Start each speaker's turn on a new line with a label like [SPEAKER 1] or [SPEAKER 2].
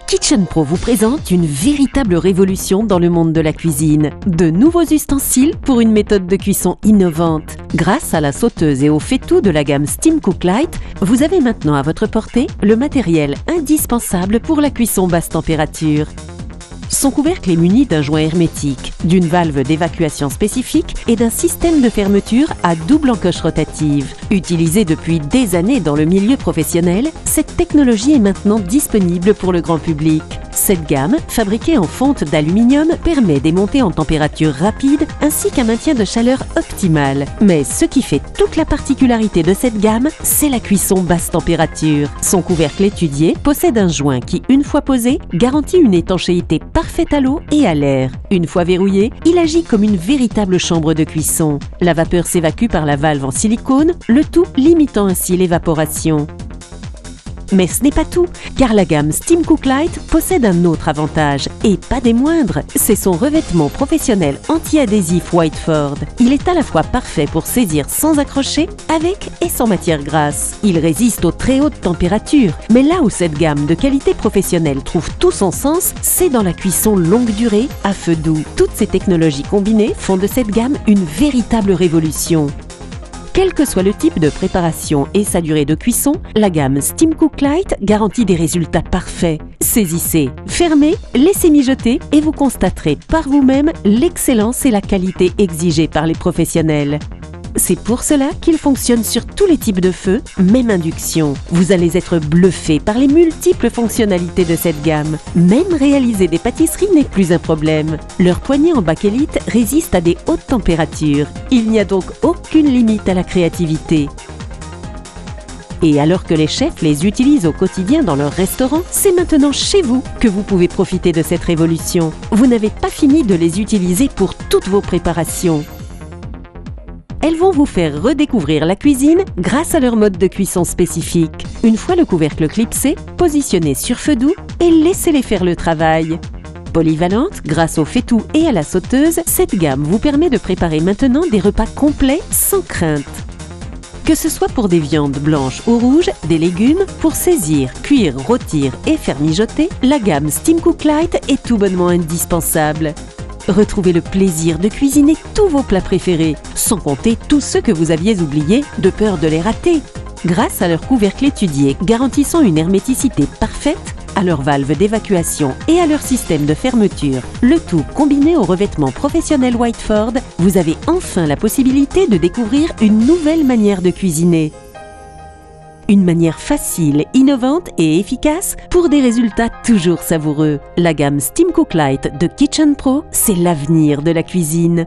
[SPEAKER 1] Kitchen Pro vous présente une véritable révolution dans le monde de la cuisine. De nouveaux ustensiles pour une méthode de cuisson innovante. Grâce à la sauteuse et au faitout de la gamme Steam Cook Lite, vous avez maintenant à votre portée le matériel indispensable pour la cuisson basse température. Son couvercle est muni d'un joint hermétique, d'une valve d'évacuation spécifique et d'un système de fermeture à double encoche rotative. Utilisée depuis des années dans le milieu professionnel, cette technologie est maintenant disponible pour le grand public. Cette gamme, fabriquée en fonte d'aluminium, permet des montées en température rapide ainsi qu'un maintien de chaleur optimal. Mais ce qui fait toute la particularité de cette gamme, c'est la cuisson basse température. Son couvercle étudié possède un joint qui, une fois posé, garantit une étanchéité parfaite à l'eau et à l'air. Une fois verrouillé, il agit comme une véritable chambre de cuisson. La vapeur s'évacue par la valve en silicone, le tout limitant ainsi l'évaporation. Mais ce n'est pas tout, car la gamme Steam Cook Lite possède un autre avantage, et pas des moindres, c'est son revêtement professionnel anti-adhésif Whiteford. Il est à la fois parfait pour saisir sans accrocher, avec et sans matière grasse. Il résiste aux très hautes températures, mais là où cette gamme de qualité professionnelle trouve tout son sens, c'est dans la cuisson longue durée à feu doux. Toutes ces technologies combinées font de cette gamme une véritable révolution. Quel que soit le type de préparation et sa durée de cuisson, la gamme Steam Cook Lite garantit des résultats parfaits. Saisissez, fermez, laissez mijoter et vous constaterez par vous-même l'excellence et la qualité exigées par les professionnels. C'est pour cela qu'il fonctionne sur tous les types de feu, même induction. Vous allez être bluffé par les multiples fonctionnalités de cette gamme. Même réaliser des pâtisseries n'est plus un problème. Leur poignée en bakélite résiste à des hautes températures. Il n'y a donc aucune limite à la créativité. Et alors que les chefs les utilisent au quotidien dans leur restaurant, c'est maintenant chez vous que vous pouvez profiter de cette révolution. Vous n'avez pas fini de les utiliser pour toutes vos préparations. Elles vont vous faire redécouvrir la cuisine grâce à leur mode de cuisson spécifique. Une fois le couvercle clipsé, positionnez sur feu doux et laissez-les faire le travail. Polyvalente, grâce au faitout et à la sauteuse, cette gamme vous permet de préparer maintenant des repas complets sans crainte. Que ce soit pour des viandes blanches ou rouges, des légumes, pour saisir, cuire, rôtir et faire mijoter, la gamme Steam Cook Lite est tout bonnement indispensable. Retrouvez le plaisir de cuisiner tous vos plats préférés, sans compter tous ceux que vous aviez oubliés de peur de les rater. Grâce à leur couvercle étudié garantissant une herméticité parfaite, à leur valve d'évacuation et à leur système de fermeture, le tout combiné au revêtement professionnel Whiteford, vous avez enfin la possibilité de découvrir une nouvelle manière de cuisiner. Une manière facile, innovante et efficace pour des résultats toujours savoureux. La gamme Steam Cook Lite de Kitchen Pro, c'est l'avenir de la cuisine.